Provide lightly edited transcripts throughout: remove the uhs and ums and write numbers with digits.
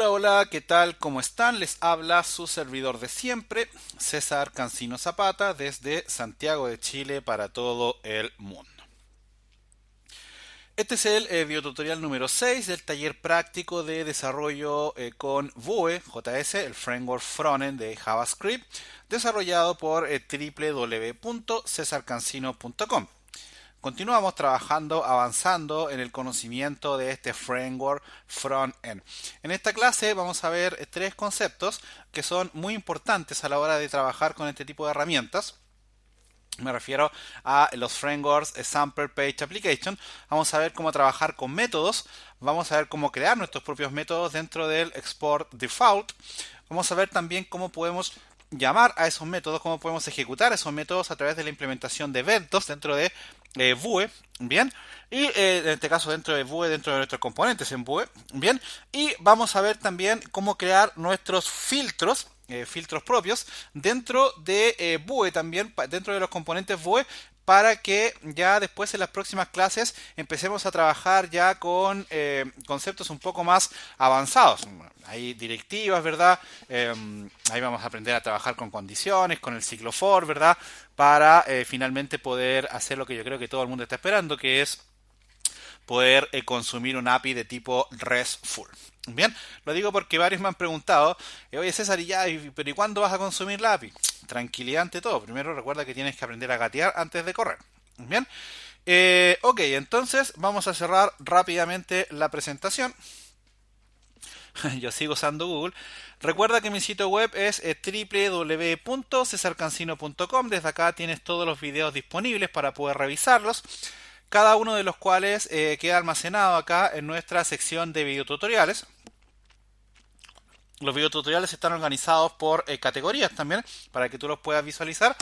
Hola, hola, ¿qué tal? ¿Cómo están? Les habla su servidor de siempre, César Cancino Zapata, desde Santiago de Chile para todo el mundo. Este es el videotutorial número 6 del taller práctico de desarrollo con Vue, JS, el framework frontend de JavaScript, desarrollado por www.cesarcancino.com. Continuamos trabajando, avanzando en el conocimiento de este framework front-end. En esta clase vamos a ver tres conceptos que son muy importantes a la hora de trabajar con este tipo de herramientas. Me refiero a los frameworks Sample Page Application. Vamos a ver cómo trabajar con métodos. Vamos a ver cómo crear nuestros propios métodos dentro del Export Default. Vamos a ver también cómo podemos llamar a esos métodos, cómo podemos ejecutar esos métodos a través de la implementación de eventos dentro de Vue, bien, y en este caso dentro de Vue, dentro de nuestros componentes en Vue, bien, y vamos a ver también cómo crear nuestros filtros, filtros propios dentro de Vue también, dentro de los componentes Vue, para que ya después en las próximas clases empecemos a trabajar ya con conceptos un poco más avanzados. Hay directivas, ¿verdad? Ahí vamos a aprender a trabajar con condiciones, con el ciclo for, ¿verdad? Para finalmente poder hacer lo que yo creo que todo el mundo está esperando, que es poder consumir un API de tipo RESTful. Bien, lo digo porque varios me han preguntado, oye César, ¿pero y cuándo vas a consumir la API? Tranquilidad ante todo. Primero recuerda que tienes que aprender a gatear antes de correr. Bien, ok, entonces vamos a cerrar rápidamente la presentación. Yo sigo usando Google. Recuerda que mi sitio web es www.cesarcancino.com. Desde acá tienes todos los videos disponibles para poder revisarlos, cada uno de los cuales queda almacenado acá en nuestra sección de videotutoriales. Los videotutoriales están organizados por categorías también, para que tú los puedas visualizar.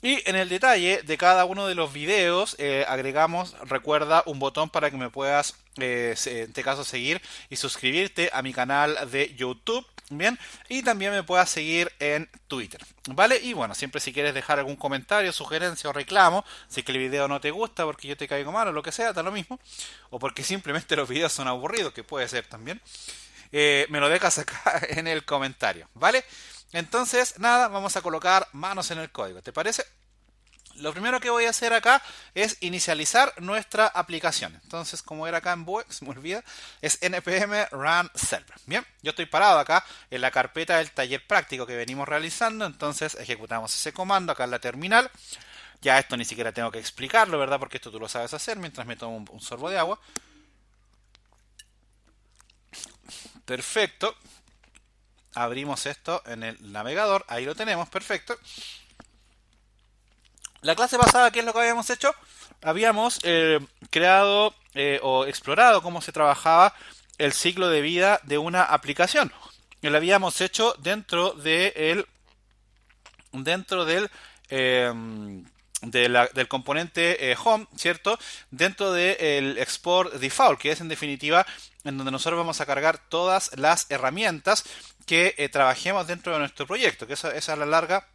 Y en el detalle de cada uno de los videos agregamos, recuerda, un botón para que me puedas, en este caso, seguir y suscribirte a mi canal de YouTube. Bien, y también me puedas seguir en Twitter, ¿vale? Y bueno, siempre si quieres dejar algún comentario, sugerencia o reclamo, si es que el video no te gusta porque yo te caigo mal o lo que sea, da lo mismo, o porque simplemente los videos son aburridos, que puede ser también, me lo dejas acá en el comentario, ¿vale? Entonces, nada, vamos a colocar manos en el código, ¿te parece? Lo primero que voy a hacer acá es inicializar nuestra aplicación. Entonces, como era acá en Vue, se me olvida, es npm run server. Bien, yo estoy parado acá en la carpeta del taller práctico que venimos realizando. Entonces, ejecutamos ese comando acá en la terminal. Ya esto ni siquiera tengo que explicarlo, ¿verdad? Porque esto tú lo sabes hacer mientras me tomo un sorbo de agua. Perfecto. Abrimos esto en el navegador. Ahí lo tenemos, perfecto. La clase pasada, ¿qué es lo que habíamos hecho? Habíamos creado o explorado cómo se trabajaba el ciclo de vida de una aplicación. Y lo habíamos hecho del componente home, ¿cierto? Dentro del export default, que es en definitiva en donde nosotros vamos a cargar todas las herramientas que trabajemos dentro de nuestro proyecto, que esa a la larga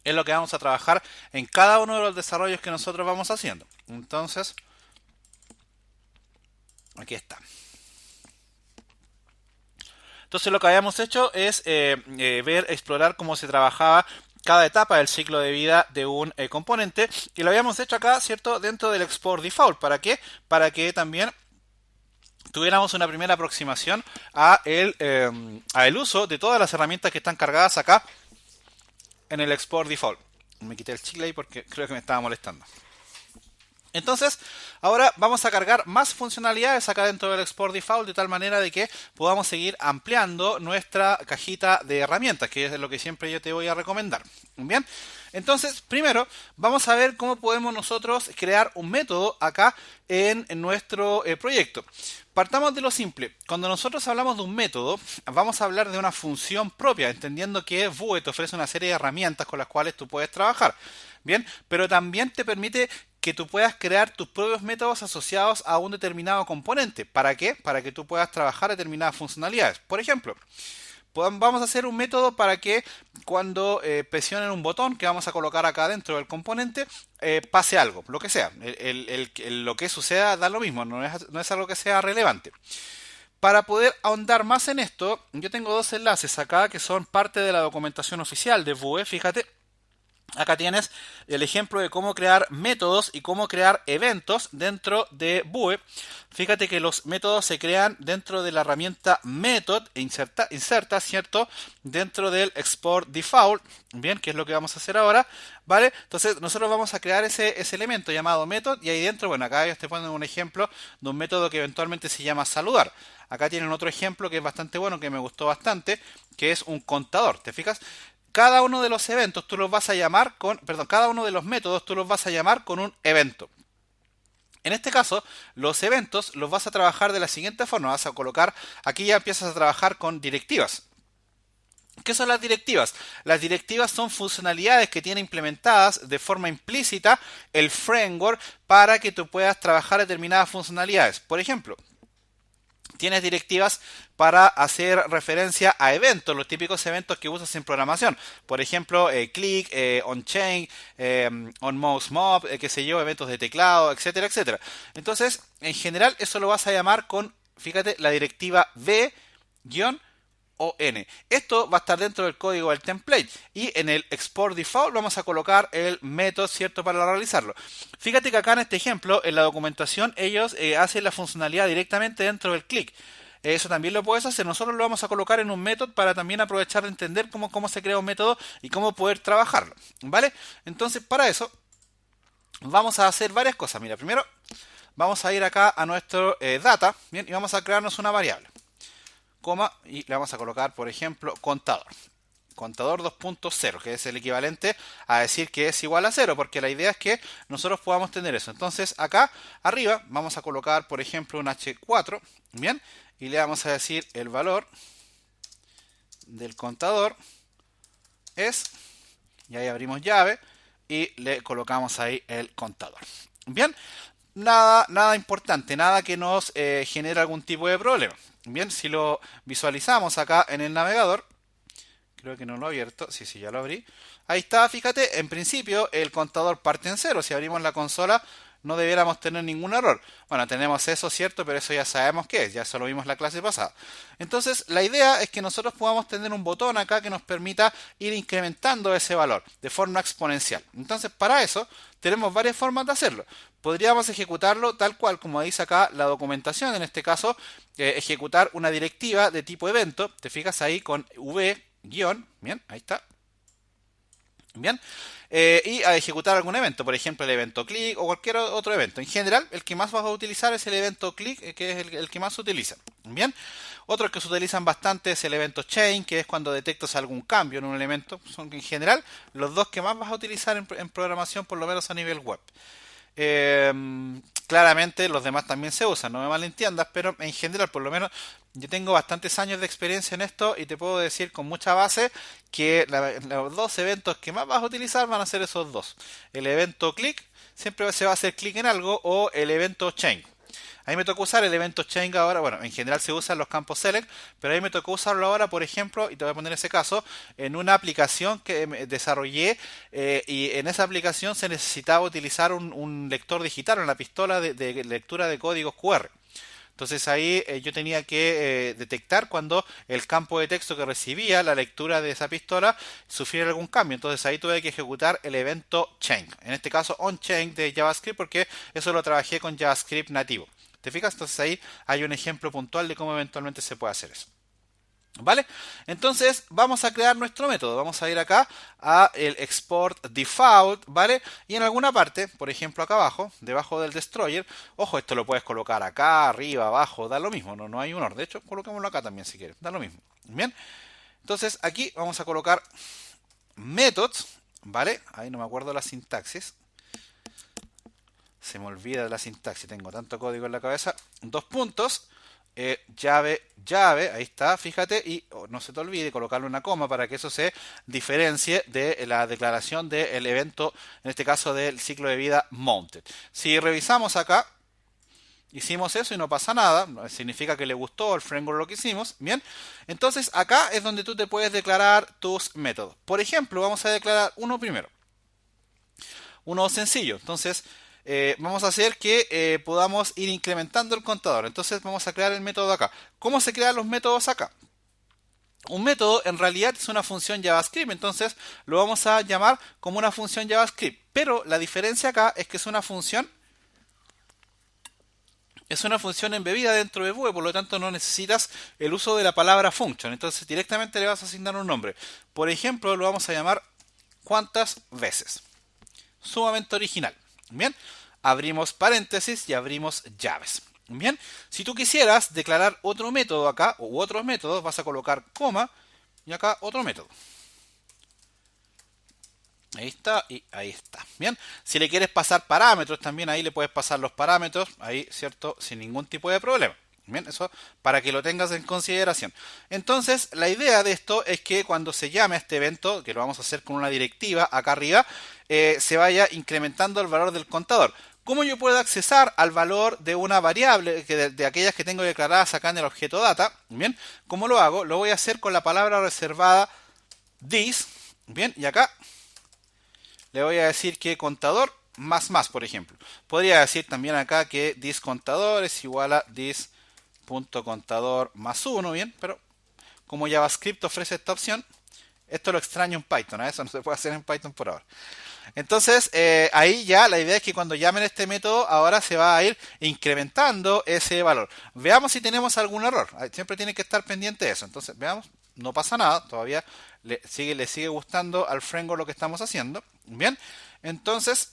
es lo que vamos a trabajar en cada uno de los desarrollos que nosotros vamos haciendo. Entonces, aquí está. Entonces lo que habíamos hecho es explorar cómo se trabajaba cada etapa del ciclo de vida de un componente, y lo habíamos hecho acá, ¿cierto? Dentro del export default. ¿Para qué? Para que también tuviéramos una primera aproximación a el uso de todas las herramientas que están cargadas acá en el export default. Me quité el chicle ahí porque creo que me estaba molestando. Entonces, ahora vamos a cargar más funcionalidades acá dentro del export default, de tal manera de que podamos seguir ampliando nuestra cajita de herramientas, que es lo que siempre yo te voy a recomendar. Bien, entonces primero vamos a ver cómo podemos nosotros crear un método acá en nuestro proyecto. Partamos de lo simple. Cuando nosotros hablamos de un método, vamos a hablar de una función propia, entendiendo que Vue te ofrece una serie de herramientas con las cuales tú puedes trabajar. Bien, pero también te permite que tú puedas crear tus propios métodos asociados a un determinado componente. ¿Para qué? Para que tú puedas trabajar determinadas funcionalidades. Por ejemplo, vamos a hacer un método para que cuando presionen un botón que vamos a colocar acá dentro del componente, pase algo, lo que sea. Lo que suceda da lo mismo, no es algo que sea relevante. Para poder ahondar más en esto, yo tengo dos enlaces acá que son parte de la documentación oficial de Vue, fíjate. Acá tienes el ejemplo de cómo crear métodos y cómo crear eventos dentro de Vue. Fíjate que los métodos se crean dentro de la herramienta method e inserta, ¿cierto? Dentro del export default, bien, que es lo que vamos a hacer ahora, ¿vale? Entonces nosotros vamos a crear ese elemento llamado method y ahí dentro, bueno, acá ellos te ponen un ejemplo de un método que eventualmente se llama saludar. Acá tienen otro ejemplo que es bastante bueno, que me gustó bastante, que es un contador, ¿te fijas? Cada uno de los eventos tú los vas a llamar con, perdón, cada uno de los métodos tú los vas a llamar con un evento. En este caso, los eventos los vas a trabajar de la siguiente forma. Vas a colocar, aquí ya empiezas a trabajar con directivas. ¿Qué son las directivas? Las directivas son funcionalidades que tiene implementadas de forma implícita el framework para que tú puedas trabajar determinadas funcionalidades. Por ejemplo, tienes directivas para hacer referencia a eventos, los típicos eventos que usas en programación. Por ejemplo, click, on-chain, on-mouse-mob, qué sé yo, eventos de teclado, etcétera, etcétera. Entonces, en general, eso lo vas a llamar con, fíjate, la directiva v-on. Esto va a estar dentro del código del template y en el export default vamos a colocar el método, ¿cierto?, para realizarlo. Fíjate que acá en este ejemplo, en la documentación, ellos hacen la funcionalidad directamente dentro del click. Eso también lo puedes hacer. Nosotros lo vamos a colocar en un método para también aprovechar de entender cómo se crea un método y cómo poder trabajarlo, ¿vale? Entonces, para eso vamos a hacer varias cosas. Mira, primero vamos a ir acá a nuestro data, ¿bien? Y vamos a crearnos una variable. Coma, y le vamos a colocar, por ejemplo, contador. Contador 2.0, que es el equivalente a decir que es igual a 0, porque la idea es que nosotros podamos tener eso. Entonces, acá arriba vamos a colocar, por ejemplo, un H4, ¿bien? Y le vamos a decir el valor del contador es, y ahí abrimos llave, y le colocamos ahí el contador. Bien, nada importante, nada que nos genere algún tipo de problema. Bien, si lo visualizamos acá en el navegador, creo que no lo he abierto, sí, ya lo abrí. Ahí está, fíjate, en principio el contador parte en 0. Si abrimos la consola no debiéramos tener ningún error. Bueno, tenemos eso, cierto, pero eso ya sabemos qué es, ya eso lo vimos la clase pasada. Entonces, la idea es que nosotros podamos tener un botón acá que nos permita ir incrementando ese valor de forma exponencial. Entonces, para eso tenemos varias formas de hacerlo. Podríamos ejecutarlo tal cual como dice acá la documentación, en este caso, ejecutar una directiva de tipo evento. Te fijas ahí con v-, bien, ahí está. Bien, y a ejecutar algún evento, por ejemplo el evento click o cualquier otro evento. En general, el que más vas a utilizar es el evento click, que es el que más se utiliza. Bien, otros que se utilizan bastante es el evento chain, que es cuando detectas algún cambio en un elemento. Son en general los dos que más vas a utilizar en programación, por lo menos a nivel web. Claramente los demás también se usan, no me malentiendas, pero en general, por lo menos yo tengo bastantes años de experiencia en esto y te puedo decir con mucha base que los dos eventos que más vas a utilizar van a ser esos dos. El evento click, siempre se va a hacer clic en algo, o el evento chain. A mí me tocó usar el evento chain ahora, bueno, en general se usan los campos select, pero a mí me tocó usarlo ahora, por ejemplo, y te voy a poner ese caso, en una aplicación que desarrollé y en esa aplicación se necesitaba utilizar un lector digital, una pistola de lectura de códigos QR. Entonces ahí yo tenía que detectar cuando el campo de texto que recibía la lectura de esa pistola sufriera algún cambio. Entonces ahí tuve que ejecutar el evento chain. En este caso on-chain de JavaScript, porque eso lo trabajé con JavaScript nativo. ¿Te fijas? Entonces ahí hay un ejemplo puntual de cómo eventualmente se puede hacer eso. ¿Vale? Entonces vamos a crear nuestro método. Vamos a ir acá a el export default, ¿vale? Y en alguna parte, por ejemplo acá abajo, debajo del destroyer, ojo, esto lo puedes colocar acá, arriba, abajo, da lo mismo, no hay un orden. De hecho, colocémoslo acá también si quieres, da lo mismo. Bien, entonces aquí vamos a colocar methods, ¿vale? Ahí no me acuerdo la sintaxis. Se me olvida de la sintaxis, tengo tanto código en la cabeza. Dos puntos. Llave, ahí está, fíjate, y no se te olvide colocarle una coma para que eso se diferencie de la declaración del evento, en este caso del ciclo de vida mounted. Si revisamos acá, hicimos eso y no pasa nada, significa que le gustó el framework lo que hicimos, bien. Entonces acá es donde tú te puedes declarar tus métodos. Por ejemplo, vamos a declarar uno primero, uno sencillo. Entonces vamos a hacer que podamos ir incrementando el contador. Entonces vamos a crear el método acá. ¿Cómo se crean los métodos acá? Un método en realidad es una función JavaScript, entonces lo vamos a llamar como una función JavaScript. Pero la diferencia acá es que es una función embebida dentro de Vue, por lo tanto no necesitas el uso de la palabra function. Entonces directamente le vas a asignar un nombre. Por ejemplo, lo vamos a llamar cuántas veces. Sumamente original. Bien, abrimos paréntesis y abrimos llaves. Bien, si tú quisieras declarar otro método acá u otros métodos, vas a colocar coma y acá otro método. Ahí está y ahí está. Bien, si le quieres pasar parámetros también ahí le puedes pasar los parámetros, ahí, ¿cierto? Sin ningún tipo de problema. Bien, eso para que lo tengas en consideración. Entonces, la idea de esto es que cuando se llame a este evento, que lo vamos a hacer con una directiva acá arriba, se vaya incrementando el valor del contador. ¿Cómo yo puedo accesar al valor de una variable de aquellas que tengo declaradas acá en el objeto data? Bien, ¿cómo lo hago? Lo voy a hacer con la palabra reservada this. Bien, y acá le voy a decir que contador más, por ejemplo. Podría decir también acá que this contador es igual a this.contador más 1, bien, pero como JavaScript ofrece esta opción, esto lo extraño en Python, ¿eh? Eso no se puede hacer en Python por ahora. Entonces, ahí ya la idea es que cuando llamen este método, ahora se va a ir incrementando ese valor. Veamos si tenemos algún error. Siempre tiene que estar pendiente de eso. Entonces, veamos, no pasa nada. Todavía le sigue gustando al framework lo que estamos haciendo. Bien, entonces,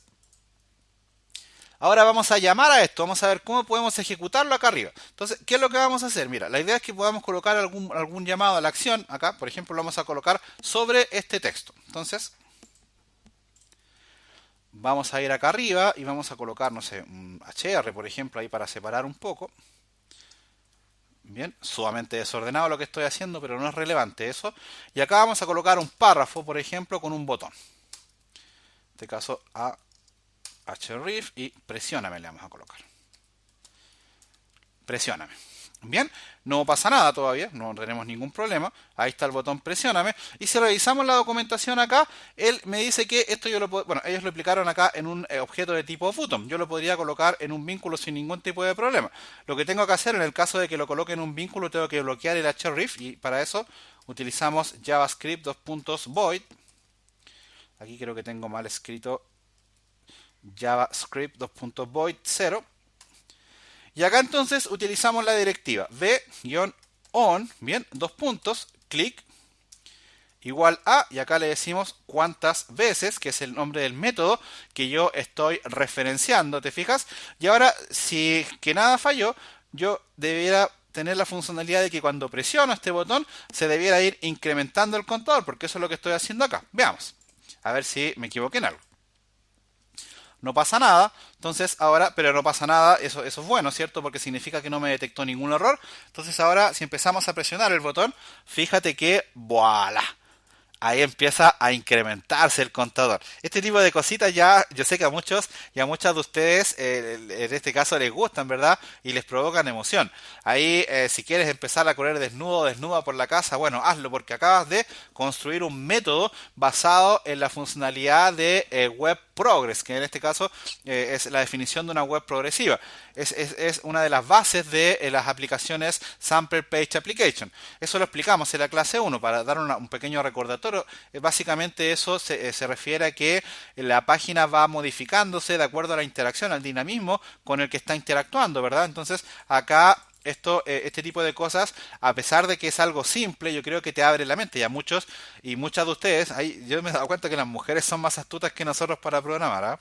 ahora vamos a llamar a esto. Vamos a ver cómo podemos ejecutarlo acá arriba. Entonces, ¿qué es lo que vamos a hacer? Mira, la idea es que podamos colocar algún llamado a la acción acá. Por ejemplo, lo vamos a colocar sobre este texto. Entonces, vamos a ir acá arriba y vamos a colocar, no sé, un HR, por ejemplo, ahí para separar un poco. Bien, sumamente desordenado lo que estoy haciendo, pero no es relevante eso. Y acá vamos a colocar un párrafo, por ejemplo, con un botón. En este caso a href y presióname le vamos a colocar. Presióname. Bien, no pasa nada todavía, no tenemos ningún problema. Ahí está el botón presióname. Y si revisamos la documentación acá, él me dice que esto yo lo puedo... Bueno, ellos lo aplicaron acá en un objeto de tipo button. Yo lo podría colocar en un vínculo sin ningún tipo de problema. Lo que tengo que hacer en el caso de que lo coloque en un vínculo, tengo que bloquear el href y para eso utilizamos JavaScript void. Aquí creo que tengo mal escrito JavaScript void 0. Y acá entonces utilizamos la directiva v-on, bien, click, igual a, y acá le decimos cuántas veces, que es el nombre del método que yo estoy referenciando, ¿te fijas? Y ahora, si que nada falló, yo debiera tener la funcionalidad de que cuando presiono este botón, se debiera ir incrementando el contador, porque eso es lo que estoy haciendo acá. Veamos, a ver si me equivoqué en algo. No pasa nada, entonces ahora, pero no pasa nada, eso es bueno, ¿cierto? Porque significa que no me detectó ningún error. Entonces ahora, si empezamos a presionar el botón, fíjate que, ¡voilá! Ahí empieza a incrementarse el contador. Este tipo de cositas ya, yo sé que a muchos y a muchas de ustedes en este caso les gustan, ¿verdad? Y les provocan emoción. Ahí, si quieres empezar a correr desnudo o desnuda por la casa, bueno, hazlo porque acabas de construir un método basado en la funcionalidad de Web Progress, que en este caso es la definición de una web progresiva. Es una de las bases de las aplicaciones Sample Page Application. Eso lo explicamos en la clase 1 para dar un pequeño recordatorio. Básicamente eso se refiere a que la página va modificándose de acuerdo a la interacción, al dinamismo con el que está interactuando, ¿verdad? Entonces acá este tipo de cosas, a pesar de que es algo simple, yo creo que te abre la mente. Y a muchos y muchas de ustedes, ahí yo me he dado cuenta que las mujeres son más astutas que nosotros para programar.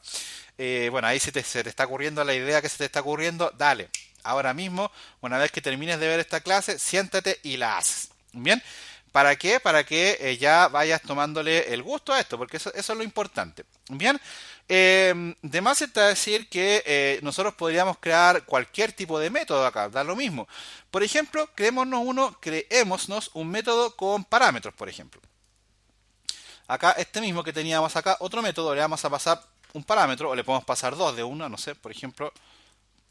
Bueno, ahí se te está ocurriendo la idea que se te está ocurriendo, dale. Ahora mismo, una vez que termines de ver esta clase, siéntate y la haces. Bien. ¿Para qué? Para que ya vayas tomándole el gusto a esto, porque eso es lo importante. Bien, de más está decir que nosotros podríamos crear cualquier tipo de método acá, da lo mismo. Por ejemplo, creémonos un método con parámetros, por ejemplo. Acá, este mismo que teníamos acá, otro método, le vamos a pasar un parámetro, o le podemos pasar dos de uno, no sé, por ejemplo,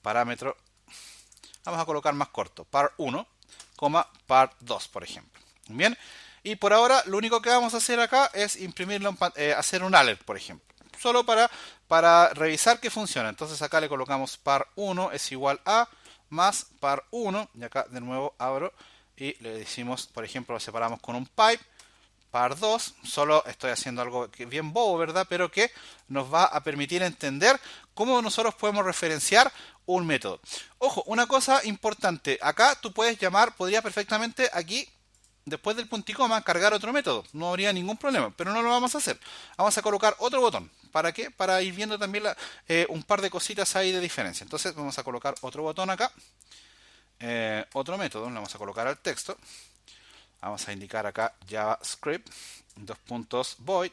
parámetro, vamos a colocar más corto, par1, par2, por ejemplo. Bien, y por ahora lo único que vamos a hacer acá es imprimirlo, hacer un alert, por ejemplo. solo para revisar que funciona. Entonces acá le colocamos par1 es igual a más par1, y acá de nuevo abro y le decimos, por ejemplo, lo separamos con un pipe, par2, solo estoy haciendo algo que bien bobo, ¿verdad? Pero que nos va a permitir entender cómo nosotros podemos referenciar un método. Ojo, una cosa importante, acá tú puedes llamar, podría perfectamente aquí, después del punto y coma, cargar otro método, no habría ningún problema, pero no lo vamos a hacer. Vamos a colocar otro botón. ¿Para qué? Para ir viendo también un par de cositas ahí de diferencia. Entonces vamos a colocar otro botón acá, otro método, le vamos a colocar al texto. Vamos a indicar acá JavaScript, void.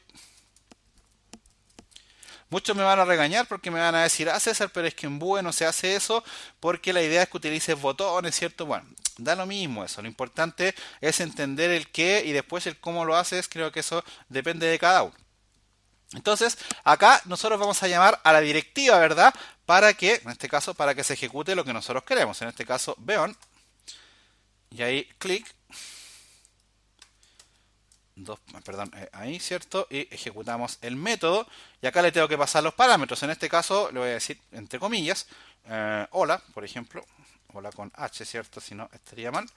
Muchos me van a regañar porque me van a decir, ah, César, pero es que en Vue no se hace eso porque la idea es que utilices botones, ¿cierto? Bueno, da lo mismo eso. Lo importante es entender el qué y después el cómo lo haces. Creo que eso depende de cada uno. Entonces, acá nosotros vamos a llamar a la directiva, ¿verdad? Para que, en este caso, para que se ejecute lo que nosotros queremos. En este caso, beon. Y ahí, clic. Ahí, ¿cierto? Y ejecutamos el método. Y acá le tengo que pasar los parámetros. En este caso, le voy a decir, entre comillas, hola, por ejemplo. Hola con H, ¿cierto? Si no, estaría mal.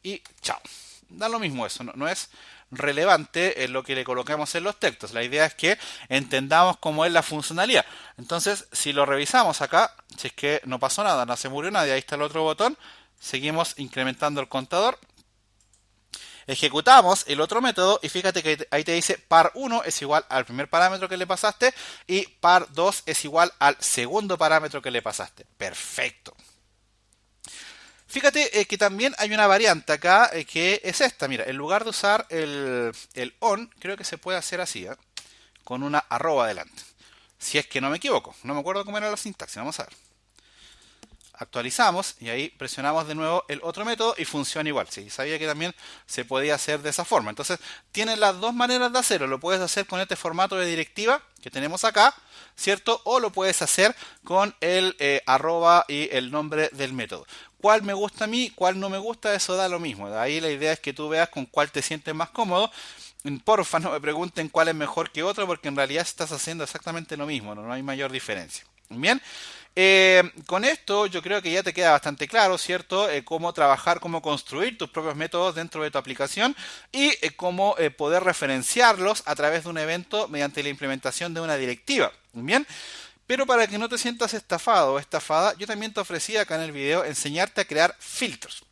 Y chao. Da lo mismo eso. No es relevante en lo que le coloquemos en los textos. La idea es que entendamos cómo es la funcionalidad. Entonces, si lo revisamos acá, si es que no pasó nada, no se murió nadie, ahí está el otro botón. Seguimos incrementando el contador. Ejecutamos el otro método y fíjate que ahí te dice par1 es igual al primer parámetro que le pasaste y par2 es igual al segundo parámetro que le pasaste. Perfecto. Fíjate que también hay una variante acá que es esta. Mira, en lugar de usar el on, creo que se puede hacer así, con una arroba delante. Si es que no me equivoco. No me acuerdo cómo era la sintaxis. Vamos a ver. Actualizamos y ahí presionamos de nuevo el otro método y funciona igual. Sí, sabía que también se podía hacer de esa forma. Entonces, tienes las dos maneras de hacerlo. Lo puedes hacer con este formato de directiva que tenemos acá, ¿cierto? O lo puedes hacer con el arroba y el nombre del método. ¿Cuál me gusta a mí? ¿Cuál no me gusta? Eso da lo mismo. De ahí la idea es que tú veas con cuál te sientes más cómodo. Porfa, no me pregunten cuál es mejor que otro porque en realidad estás haciendo exactamente lo mismo. No hay mayor diferencia. Bien. Con esto yo creo que ya te queda bastante claro, ¿cierto? Cómo trabajar, cómo construir tus propios métodos dentro de tu aplicación y cómo poder referenciarlos a través de un evento mediante la implementación de una directiva. Bien. Pero para que no te sientas estafado o estafada, yo también te ofrecí acá en el video enseñarte a crear filtros.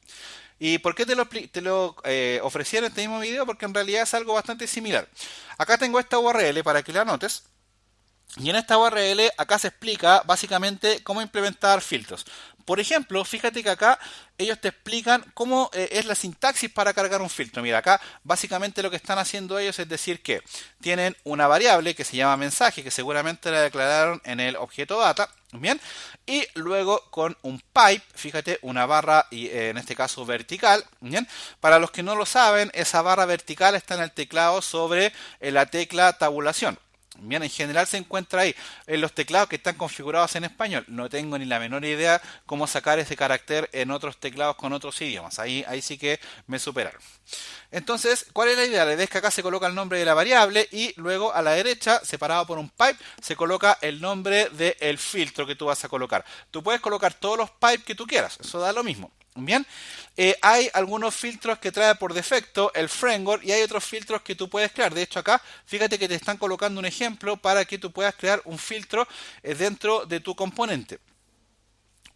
¿Y por qué te lo ofrecí en este mismo video? Porque en realidad es algo bastante similar. Acá tengo esta URL para que la anotes. Y en esta URL acá se explica básicamente cómo implementar filtros. Por ejemplo, fíjate que acá ellos te explican cómo es la sintaxis para cargar un filtro. Mira, acá básicamente lo que están haciendo ellos es decir que tienen una variable que se llama mensaje, que seguramente la declararon en el objeto data, ¿bien? Y luego con un pipe, fíjate, una barra, y en este caso vertical, ¿bien? Para los que no lo saben, esa barra vertical está en el teclado sobre la tecla tabulación. Bien, en general se encuentra ahí en los teclados que están configurados en español. No tengo ni la menor idea cómo sacar ese carácter en otros teclados con otros idiomas. Ahí sí que me superaron. Entonces, ¿cuál es la idea? La idea es que acá se coloca el nombre de la variable y luego a la derecha, separado por un pipe, se coloca el nombre del filtro que tú vas a colocar. Tú puedes colocar todos los pipes que tú quieras. Eso da lo mismo. Bien, hay algunos filtros que trae por defecto el framework y hay otros filtros que tú puedes crear. De hecho acá, fíjate que te están colocando un ejemplo para que tú puedas crear un filtro dentro de tu componente.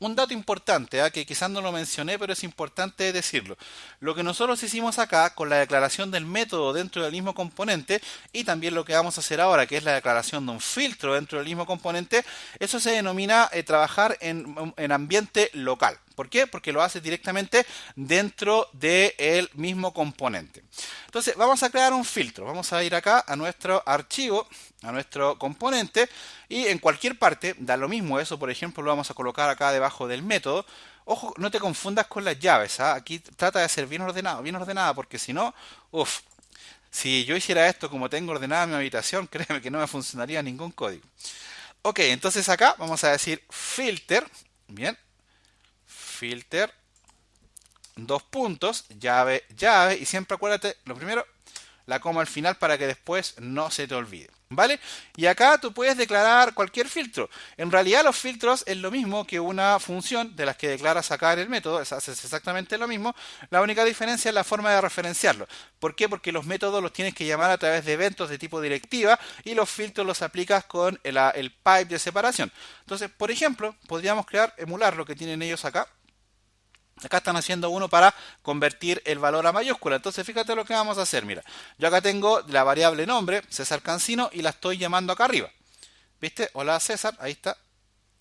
Un dato importante, que quizás no lo mencioné, pero es importante decirlo. Lo que nosotros hicimos acá con la declaración del método dentro del mismo componente y también lo que vamos a hacer ahora, que es la declaración de un filtro dentro del mismo componente, eso se denomina trabajar en ambiente local. ¿Por qué? Porque lo hace directamente dentro del mismo componente. Entonces, vamos a crear un filtro. Vamos a ir acá a nuestro archivo, a nuestro componente, y en cualquier parte, da lo mismo eso, por ejemplo, lo vamos a colocar acá debajo del método. Ojo, no te confundas con las llaves, Aquí trata de ser bien ordenada, porque si no, si yo hiciera esto como tengo ordenada mi habitación, créeme que no me funcionaría ningún código. Ok, entonces acá vamos a decir filter, bien, filter, dos puntos, llave, y siempre acuérdate, lo primero, la coma al final para que después no se te olvide. ¿Vale? Y acá tú puedes declarar cualquier filtro. En realidad los filtros es lo mismo que una función de las que declaras acá en el método, haces exactamente lo mismo. La única diferencia es la forma de referenciarlo. ¿Por qué? Porque los métodos los tienes que llamar a través de eventos de tipo directiva y los filtros los aplicas con el pipe de separación. Entonces, por ejemplo, podríamos emular lo que tienen ellos acá. Acá están haciendo uno para convertir el valor a mayúscula. Entonces fíjate lo que vamos a hacer. Mira, yo acá tengo la variable nombre, César Cancino, y la estoy llamando acá arriba. ¿Viste? Hola César, ahí está.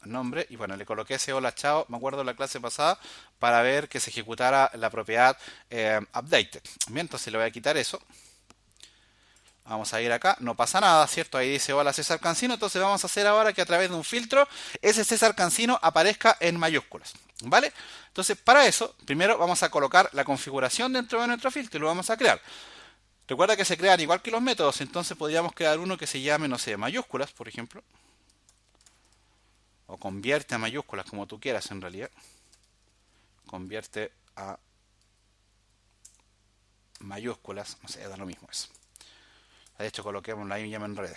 Nombre. Y bueno, le coloqué ese hola chao, me acuerdo de la clase pasada, para ver que se ejecutara la propiedad updated. Bien, entonces le voy a quitar eso. Vamos a ir acá, no pasa nada, ¿cierto? Ahí dice hola César Cancino. Entonces vamos a hacer ahora que a través de un filtro ese César Cancino aparezca en mayúsculas. ¿Vale? Entonces para eso, primero vamos a colocar la configuración dentro de nuestro filtro y lo vamos a crear. Recuerda que se crean igual que los métodos, entonces podríamos crear uno que se llame, no sé, mayúsculas, por ejemplo. O convierte a mayúsculas, como tú quieras en realidad. Convierte a mayúsculas, no sé, da lo mismo eso. De hecho, coloquémoslo ahí, ya me enredé.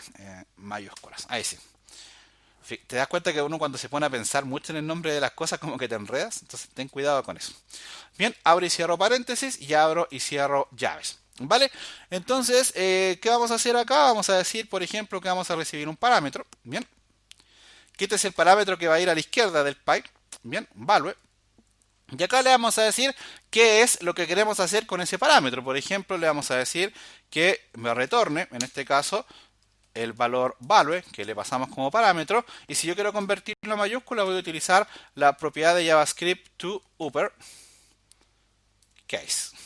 Mayúsculas, ahí sí. Te das cuenta que uno cuando se pone a pensar mucho en el nombre de las cosas como que te enredas, entonces ten cuidado con eso. Bien, abro y cierro paréntesis y abro y cierro llaves. ¿Vale? Entonces, ¿qué vamos a hacer acá? Vamos a decir, por ejemplo, que vamos a recibir un parámetro. Bien. Que este es el parámetro que va a ir a la izquierda del pipe. Bien, value. Y acá le vamos a decir qué es lo que queremos hacer con ese parámetro. Por ejemplo, le vamos a decir que me retorne, en este caso, el valor value que le pasamos como parámetro. Y si yo quiero convertirlo a mayúscula, voy a utilizar la propiedad de JavaScript toUpper case.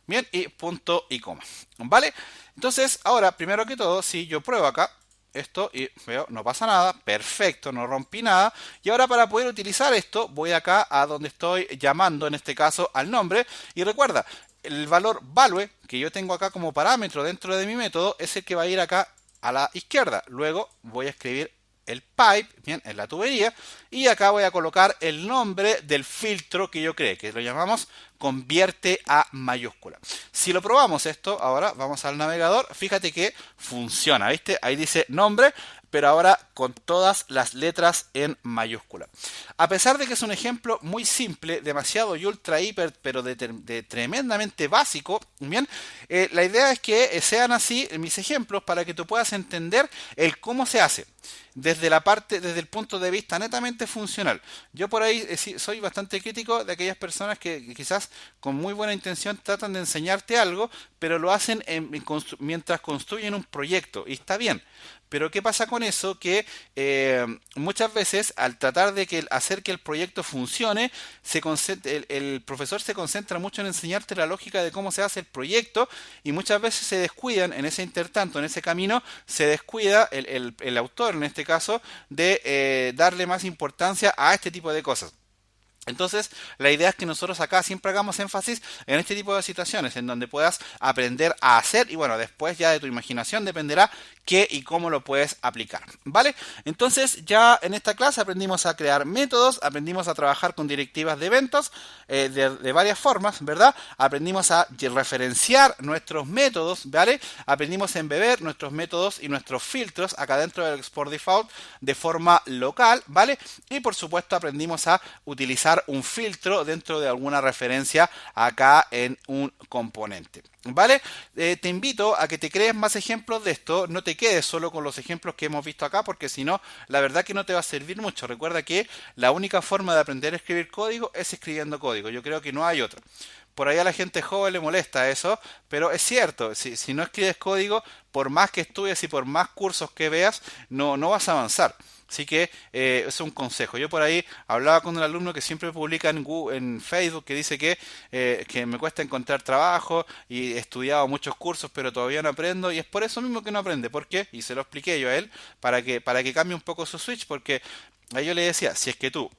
Bien, y punto y coma. ¿Vale? Entonces, ahora, primero que todo, si yo pruebo acá esto y veo, no pasa nada, perfecto, no rompí nada. Y ahora para poder utilizar esto, voy acá a donde estoy llamando, en este caso, al nombre. Y recuerda, el valor value que yo tengo acá como parámetro dentro de mi método es el que va a ir acá a la izquierda. Luego voy a escribir el pipe, bien, en la tubería, y acá voy a colocar el nombre del filtro que yo creé, que lo llamamos convierte a mayúscula. Si lo probamos esto, ahora vamos al navegador, fíjate que funciona, ¿viste? Ahí dice nombre, pero ahora con todas las letras en mayúscula. A pesar de que es un ejemplo muy simple, demasiado y ultra hiper, pero de tremendamente básico, bien, la idea es que sean así mis ejemplos para que tú puedas entender el cómo se hace. Desde el punto de vista netamente funcional. Yo por ahí soy bastante crítico de aquellas personas que quizás con muy buena intención tratan de enseñarte algo, pero lo hacen mientras construyen un proyecto, y está bien. Pero ¿qué pasa con eso? Que muchas veces al tratar de hacer que el proyecto funcione, el profesor se concentra mucho en enseñarte la lógica de cómo se hace el proyecto, y muchas veces se descuidan en ese intertanto, en ese camino, se descuida el autor en este caso de darle más importancia a este tipo de cosas. Entonces, la idea es que nosotros acá siempre hagamos énfasis en este tipo de situaciones, en donde puedas aprender a hacer, y bueno, después ya de tu imaginación dependerá qué y cómo lo puedes aplicar, ¿vale? Entonces, ya en esta clase aprendimos a crear métodos, aprendimos a trabajar con directivas de eventos de varias formas, ¿verdad? Aprendimos a referenciar nuestros métodos, ¿vale? Aprendimos a embeber nuestros métodos y nuestros filtros acá dentro del export default de forma local, ¿vale? Y por supuesto aprendimos a utilizar un filtro dentro de alguna referencia acá en un componente. ¿Vale? Te invito a que te crees más ejemplos de esto, no te quedes solo con los ejemplos que hemos visto acá, porque si no, la verdad que no te va a servir mucho. Recuerda que la única forma de aprender a escribir código es escribiendo código. Yo creo que no hay otra. Por ahí a la gente joven le molesta eso, pero es cierto, si no escribes código, por más que estudies y por más cursos que veas, no vas a avanzar. Así que es un consejo. Yo por ahí hablaba con un alumno que siempre publica en Facebook, que dice que me cuesta encontrar trabajo y he estudiado muchos cursos pero todavía no aprendo, y es por eso mismo que no aprende. ¿Por qué? Y se lo expliqué yo a él para que cambie un poco su switch, porque a yo le decía, si es que tú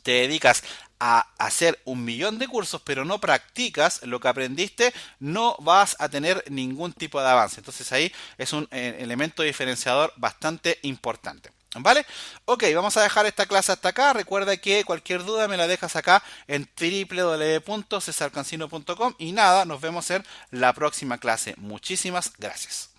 te dedicas a hacer 1.000.000 de cursos pero no practicas lo que aprendiste, no vas a tener ningún tipo de avance. Entonces ahí es un elemento diferenciador bastante importante. ¿Vale? Ok, vamos a dejar esta clase hasta acá. Recuerda que cualquier duda me la dejas acá en www.cesarcancino.com y nada, nos vemos en la próxima clase. Muchísimas gracias.